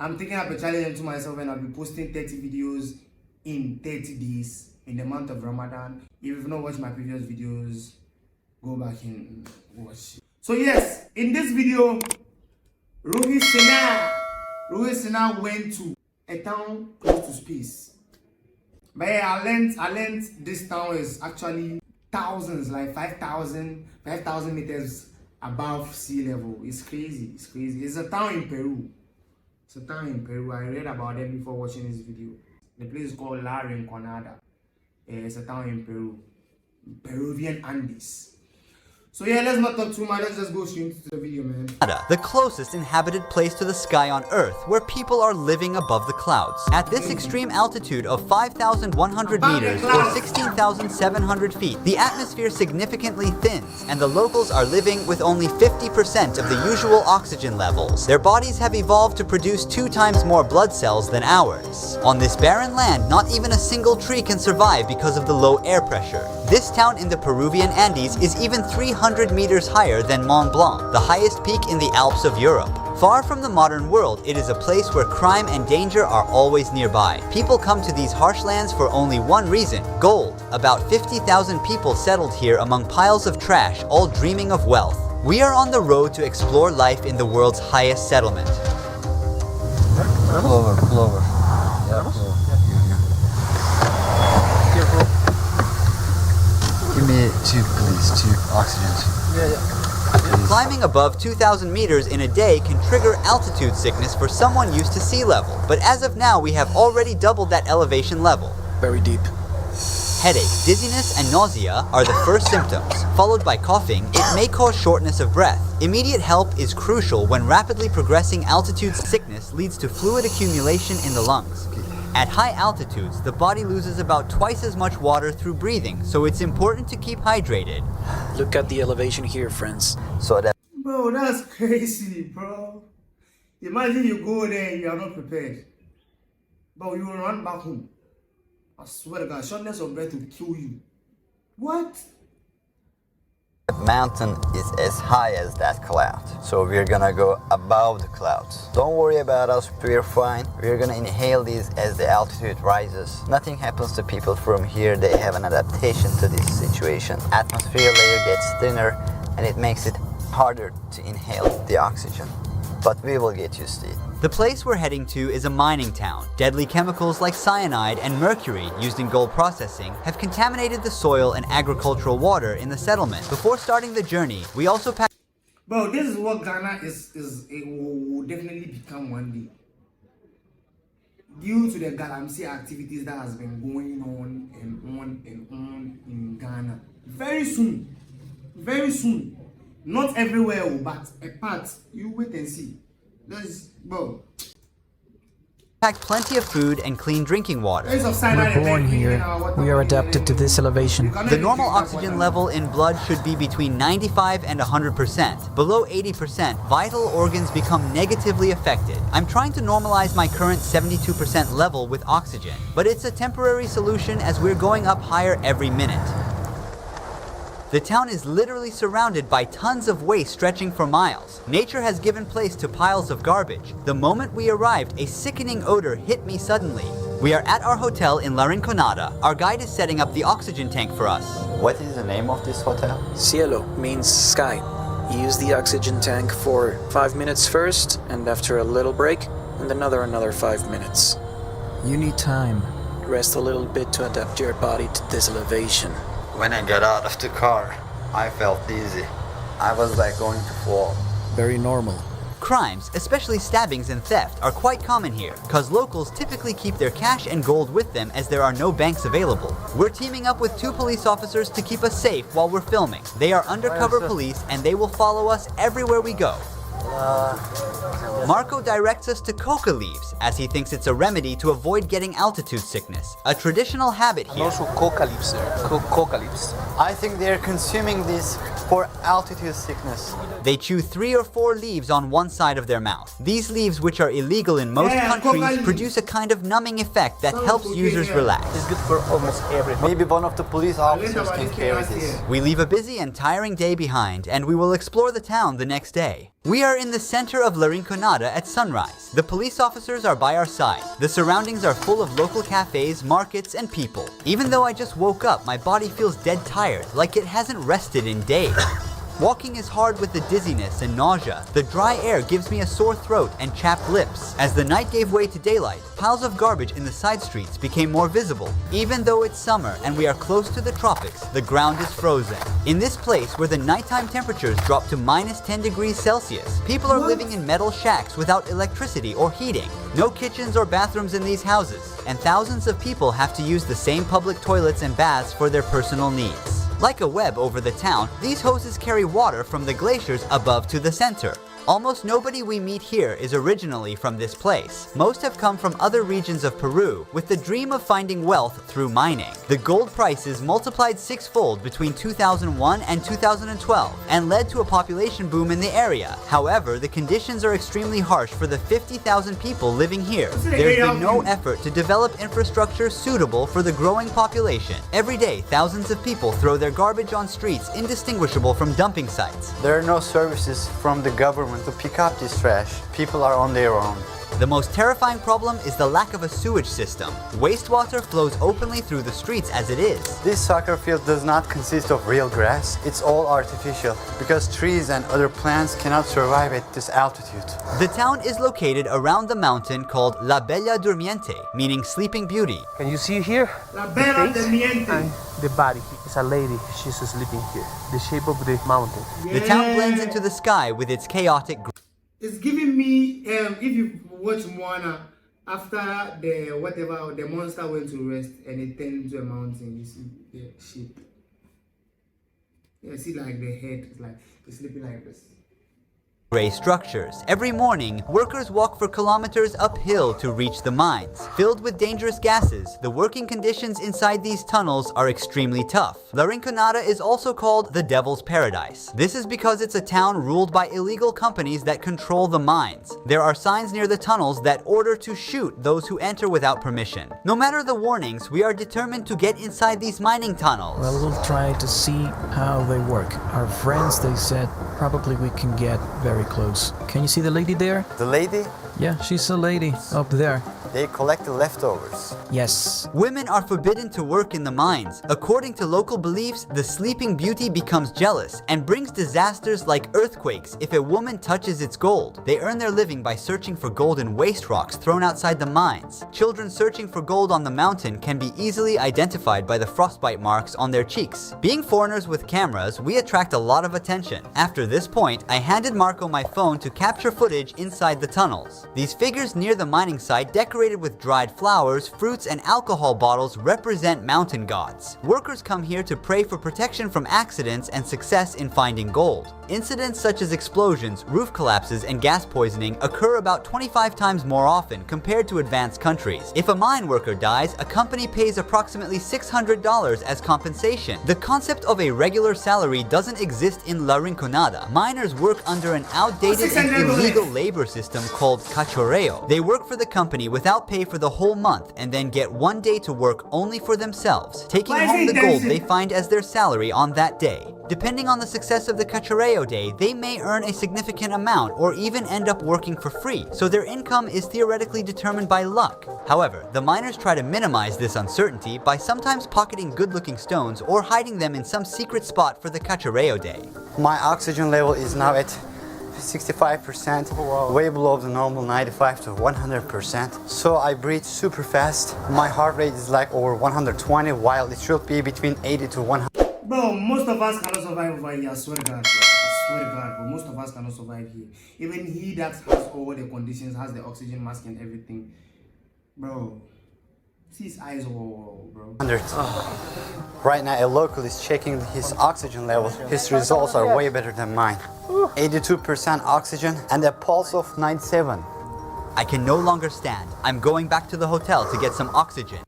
I'm taking up a challenge to myself and I'll be posting 30 videos in 30 days in the month of Ramadan. If you've not watched my previous videos, go back and watch. So yes, in this video, Rohit Sinha went to a town close to space. But yeah, I learned this town is actually thousands, like 5,000 meters above sea level. It's crazy, it's crazy. It's a town in Peru. It's a town in Peru. I read about it before watching this video. The place is called Rinconada. It's a town in Peru. Peruvian Andes. So yeah, let's not talk too much, let's just go straight into the video, man. The closest inhabited place to the sky on Earth, where people are living above the clouds. At this extreme altitude of 5,100 meters or 16,700 feet, the atmosphere significantly thins, and the locals are living with only 50% of the usual oxygen levels. Their bodies have evolved to produce 2 times more blood cells than ours. On this barren land, not even a single tree can survive because of the low air pressure. This town in the Peruvian Andes is even 300 meters higher than Mont Blanc, the highest peak in the Alps of Europe. Far from the modern world, it is a place where crime and danger are always nearby. People come to these harsh lands for only one reason: gold. About 50,000 people settled here among piles of trash, all dreaming of wealth. We are on the road to explore life in the world's highest settlement. Pull over. Yeah, pull over. Give me 2, please. 2 oxygen. Yeah. Climbing above 2,000 meters in a day can trigger altitude sickness for someone used to sea level. But as of now, we have already doubled that elevation level. Very deep. Headache, dizziness, and nausea are the first symptoms. Followed by coughing, it may cause shortness of breath. Immediate help is crucial when rapidly progressing altitude sickness leads to fluid accumulation in the lungs. At high altitudes, the body loses about twice as much water through breathing, so it's important to keep hydrated. Look at the elevation here, friends. Bro, that's crazy, bro. Imagine you go there and you are not prepared. But you will run back home. I swear to God, shortness of breath will kill you. What? The mountain is as high as that cloud, so we're gonna go above the clouds. Don't worry about us, we're fine. We're gonna inhale these as the altitude rises. Nothing happens to people from here, they have an adaptation to this situation. Atmosphere layer gets thinner and it makes it harder to inhale the oxygen, but we will get used to it. The place we're heading to is a mining town. Deadly chemicals like cyanide and mercury used in gold processing have contaminated the soil and agricultural water in the settlement. Before starting the journey, we also packed... Bro, this is what Ghana it will definitely become one day. Due to the galamsey activities that has been going on in Ghana. Very soon. Not everywhere, but a part. You wait and see. Bro. Packed plenty of food and clean drinking water. We're born here. We are adapted to this elevation. The normal oxygen level in blood should be between 95 and 100%. Below 80%, vital organs become negatively affected. I'm trying to normalize my current 72% level with oxygen, but it's a temporary solution as we're going up higher every minute. The town is literally surrounded by tons of waste stretching for miles. Nature has given place to piles of garbage. The moment we arrived, a sickening odor hit me suddenly. We are at our hotel in La Rinconada. Our guide is setting up the oxygen tank for us. What is the name of this hotel? Cielo means sky. You use the oxygen tank for 5 minutes first, and after a little break, and another 5 minutes. You need time. Rest a little bit to adapt your body to this elevation. When I got out of the car, I felt dizzy. I was like going to fall. Very normal. Crimes, especially stabbings and theft, are quite common here, cause locals typically keep their cash and gold with them as there are no banks available. We're teaming up with 2 police officers to keep us safe while we're filming. They are undercover police and they will follow us everywhere we go. Marco directs us to coca leaves, as he thinks it's a remedy to avoid getting altitude sickness, a traditional habit here. Also coca leaves there. Coca leaves. I think they're consuming this for altitude sickness. They chew 3 or 4 leaves on one side of their mouth. These leaves, which are illegal in most countries, produce a kind of numbing effect that helps users relax. It's good for almost everything. Maybe one of the police officers can carry this. We leave a busy and tiring day behind, and we will explore the town the next day. We are in the center of La Rinconada at sunrise. The police officers are by our side. The surroundings are full of local cafes, markets, and people. Even though I just woke up, my body feels dead tired, like it hasn't rested in days. Walking is hard with the dizziness and nausea. The dry air gives me a sore throat and chapped lips. As the night gave way to daylight, piles of garbage in the side streets became more visible. Even though it's summer and we are close to the tropics, the ground is frozen. In this place where the nighttime temperatures drop to -10 degrees Celsius, people are living in metal shacks without electricity or heating. No kitchens or bathrooms in these houses, and thousands of people have to use the same public toilets and baths for their personal needs. Like a web over the town, these hoses carry water from the glaciers above to the center. Almost nobody we meet here is originally from this place. Most have come from other regions of Peru with the dream of finding wealth through mining. The gold prices multiplied sixfold between 2001 and 2012 and led to a population boom in the area. However, the conditions are extremely harsh for the 50,000 people living here. There's been no effort to develop infrastructure suitable for the growing population. Every day, thousands of people throw their garbage on streets indistinguishable from dumping sites. There are no services from the government to pick up this trash. People are on their own. The most terrifying problem is the lack of a sewage system. Wastewater flows openly through the streets as it is. This soccer field does not consist of real grass. It's all artificial because trees and other plants cannot survive at this altitude. The town is located around the mountain called La Bella Durmiente, meaning sleeping beauty. Can you see here? La Bella Durmiente. And the body. It's a lady. She's sleeping here. The shape of the mountain. The town blends into the sky with its chaotic It's giving me, if you watch Moana, after the monster went to rest and it turned into a mountain, you see the shape. Yeah, see like the head, it's like, it's sleeping like this. gray structures. Every morning, workers walk for kilometers uphill to reach the mines. Filled with dangerous gases, the working conditions inside these tunnels are extremely tough. La Rinconada is also called the Devil's Paradise. This is because it's a town ruled by illegal companies that control the mines. There are signs near the tunnels that order to shoot those who enter without permission. No matter the warnings, we are determined to get inside these mining tunnels. Well, we'll try to see how they work. Our friends, they said, probably we can get very close. Can you see the lady there? The lady? Yeah, she's a lady up there. They collect the leftovers. Yes. Women are forbidden to work in the mines. According to local beliefs, the Sleeping Beauty becomes jealous and brings disasters like earthquakes if a woman touches its gold. They earn their living by searching for gold in waste rocks thrown outside the mines. Children searching for gold on the mountain can be easily identified by the frostbite marks on their cheeks. Being foreigners with cameras, we attract a lot of attention. After this point, I handed Marco my phone to capture footage inside the tunnels. These figures near the mining site decorated with dried flowers, fruits, and alcohol bottles represent mountain gods. Workers come here to pray for protection from accidents and success in finding gold. Incidents such as explosions, roof collapses, and gas poisoning occur about 25 times more often compared to advanced countries. If a mine worker dies, a company pays approximately $600 as compensation. The concept of a regular salary doesn't exist in La Rinconada. Miners work under an outdated and illegal labor system called cachorreo. They work for the company without pay for the whole month and then get one day to work only for themselves, taking home the gold they find as their salary on that day. Depending on the success of the cachorreo day, they may earn a significant amount or even end up working for free, so their income is theoretically determined by luck. However, the miners try to minimize this uncertainty by sometimes pocketing good-looking stones or hiding them in some secret spot for the cachorreo day. My oxygen level is now at 65%, way below the normal 95 to 100%. So I breathe super fast. My heart rate is like over 120 while it should be between 80 to 100. Bro, most of us cannot survive over here, I swear to God, bro. I swear to God, bro. Most of us cannot survive here. Even he that has all the conditions, has the oxygen mask and everything. Bro, see his eyes, bro. 100. Right now, a local is checking his oxygen level. His results are way better than mine. 82% oxygen and a pulse of 97. I can no longer stand. I'm going back to the hotel to get some oxygen.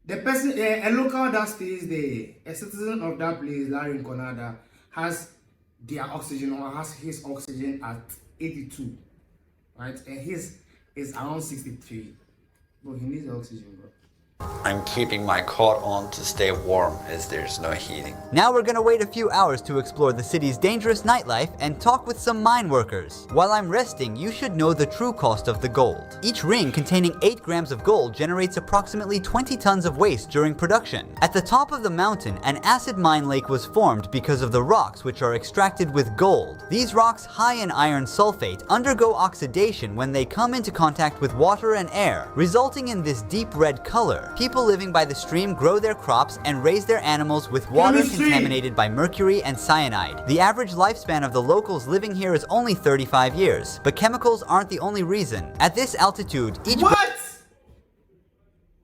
The person, a local that stays there, a citizen of that place, La Rinconada, has their oxygen or has his oxygen at 82, right? And his is around 63. Bro, he needs the oxygen, bro. I'm keeping my coat on to stay warm as there's no heating. Now we're gonna wait a few hours to explore the city's dangerous nightlife and talk with some mine workers. While I'm resting, you should know the true cost of the gold. Each ring containing 8 grams of gold generates approximately 20 tons of waste during production. At the top of the mountain, an acid mine lake was formed because of the rocks which are extracted with gold. These rocks, high in iron sulfate, undergo oxidation when they come into contact with water and air, resulting in this deep red color. People living by the stream grow their crops and raise their animals with water contaminated by mercury and cyanide. The average lifespan of the locals living here is only 35 years, but chemicals aren't the only reason. At this altitude, each— What?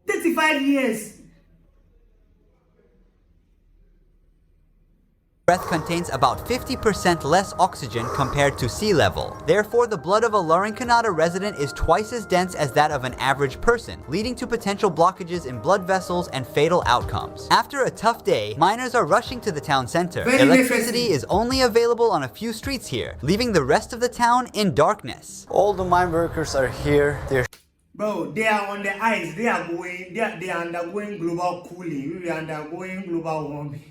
35 years. breath contains about 50% less oxygen compared to sea level. Therefore, the blood of a Rinconada resident is twice as dense as that of an average person, leading to potential blockages in blood vessels and fatal outcomes. After a tough day, miners are rushing to the town center. Electricity is only available on a few streets here, leaving the rest of the town in darkness. All the mine workers are here. They're Bro, they are on the ice. They are undergoing global cooling. We are undergoing global warming.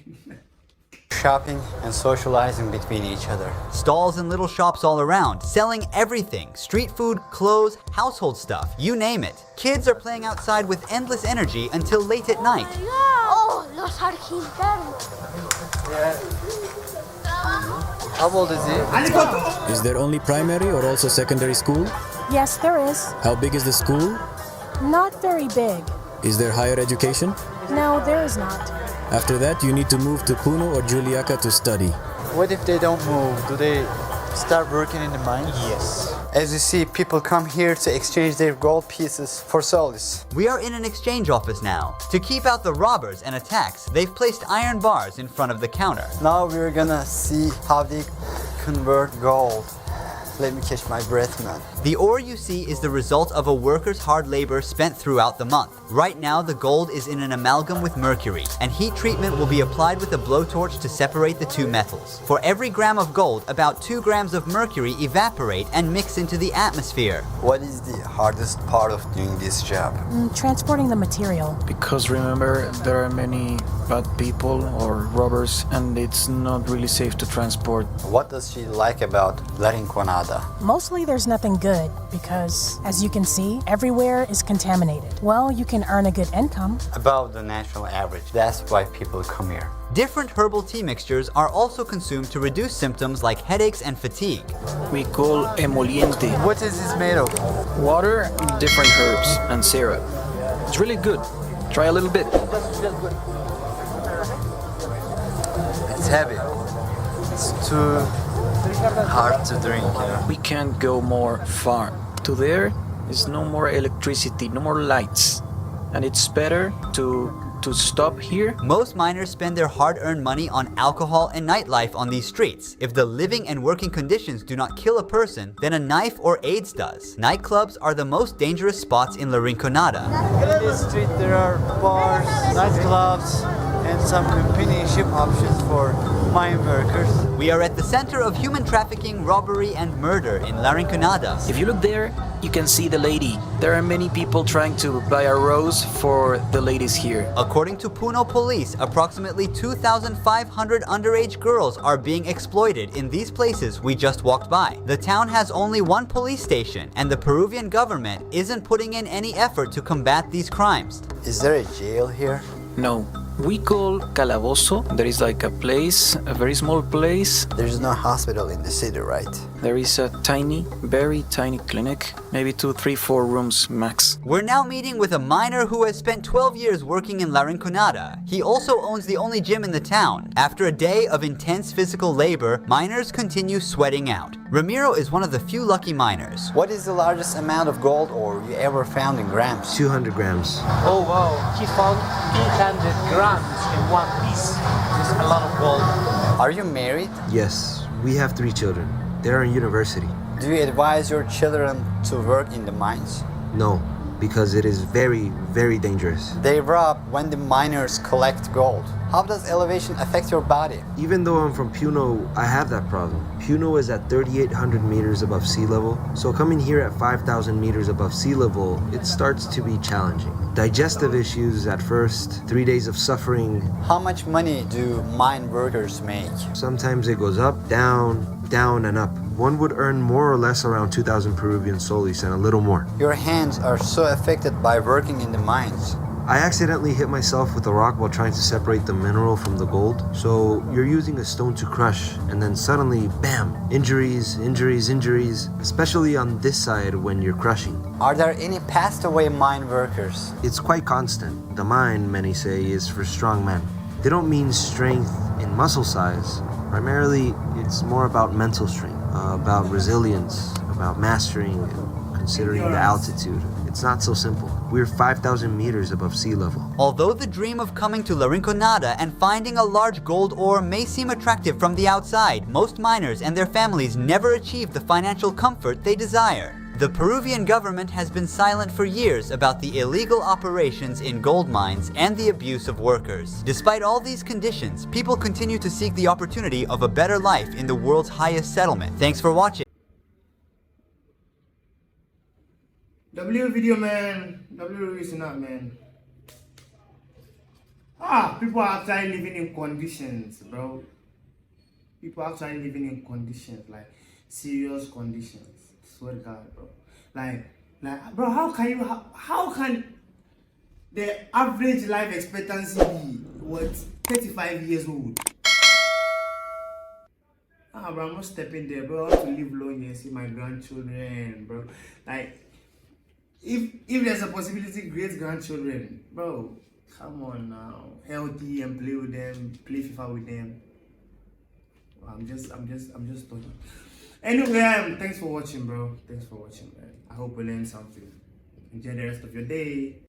shopping and socializing between each other. Stalls and little shops all around, selling everything. Street food, clothes, household stuff, you name it. Kids are playing outside with endless energy until late at night. Oh, los argentinos. How old is he? Is there only primary or also secondary school? Yes, there is. How big is the school? Not very big. Is there higher education? No, there is not. After that, you need to move to Puno or Juliaca to study. What if they don't move? Do they start working in the mine? Yes. As you see, people come here to exchange their gold pieces for solis. We are in an exchange office now. To keep out the robbers and attacks, they've placed iron bars in front of the counter. Now we're gonna see how they convert gold. Let me catch my breath, man. The ore you see is the result of a worker's hard labor spent throughout the month. Right now, the gold is in an amalgam with mercury, and heat treatment will be applied with a blowtorch to separate the two metals. For every gram of gold, about 2 grams of mercury evaporate and mix into the atmosphere. What is the hardest part of doing this job? Transporting the material. Because remember, there are many bad people or robbers, and it's not really safe to transport. What does she like about Rinconada? Mostly there's nothing good because, as you can see, everywhere is contaminated. Well, you can earn a good income. Above the national average. That's why people come here. Different herbal tea mixtures are also consumed to reduce symptoms like headaches and fatigue. We call emoliente. What is this made of? Water, different herbs, and syrup. It's really good. Try a little bit. It's heavy. It's too hard to drink, you know. We can't go more far. To there is no more electricity, no more lights. And it's better to stop here. Most miners spend their hard-earned money on alcohol and nightlife on these streets. If the living and working conditions do not kill a person, then a knife or AIDS does. Nightclubs are the most dangerous spots in La Rinconada. In this street there are bars, nightclubs, and some companionship options for mine workers. We are at the center of human trafficking, robbery, and murder in La Rinconada. If you look there, you can see the lady. There are many people trying to buy a rose for the ladies here. According to Puno police, approximately 2,500 underage girls are being exploited in these places we just walked by. The town has only one police station, and the Peruvian government isn't putting in any effort to combat these crimes. Is there a jail here? No. We call Calabozo. There is like a place, a very small place. There's no hospital in the city, right? There is a tiny, very tiny clinic. Maybe 2, 3, 4 rooms max. We're now meeting with a miner who has spent 12 years working in La Rinconada. He also owns the only gym in the town. After a day of intense physical labor, miners continue sweating out. Ramiro is one of the few lucky miners. What is the largest amount of gold ore you ever found in grams? 200 grams. Oh wow, he found 200 grams in one piece. This is a lot of gold. Are you married? Yes, we have 3 children. They're in university. Do you advise your children to work in the mines? No, because it is very, very dangerous. They rub when the miners collect gold. How does elevation affect your body? Even though I'm from Puno, I have that problem. Puno is at 3,800 meters above sea level, so coming here at 5,000 meters above sea level, it starts to be challenging. Digestive issues at first, 3 days of suffering. How much money do mine workers make? Sometimes it goes up, down, down and up. One would earn more or less around 2,000 Peruvian soles and a little more. Your hands are so affected by working in the mines. I accidentally hit myself with a rock while trying to separate the mineral from the gold. So you're using a stone to crush, and then suddenly, bam, injuries, injuries, injuries, especially on this side when you're crushing. Are there any passed away mine workers? It's quite constant. The mine, many say, is for strong men. They don't mean strength in muscle size. Primarily, it's more about mental strength, about resilience, about mastering and considering the altitude. It's not so simple. We're 5,000 meters above sea level. Although the dream of coming to La Rinconada and finding a large gold ore may seem attractive from the outside, most miners and their families never achieve the financial comfort they desire. The Peruvian government has been silent for years about the illegal operations in gold mines and the abuse of workers. Despite all these conditions, people continue to seek the opportunity of a better life in the world's highest settlement. Thanks for watching. W video, man. W is not, man. People are actually living in conditions, bro. People are actually living in conditions, like serious conditions. Swear to God, bro. Like, bro, how can the average life expectancy be, what, 35 years old? Bro, I'm not stepping there, bro. I want to live long and see my grandchildren, bro. Like, if there's a possibility, great grandchildren, bro, come on now, healthy and play with them, play FIFA with them. I'm just talking. Anyway, thanks for watching, bro. Thanks for watching, man. I hope you learned something. Enjoy the rest of your day.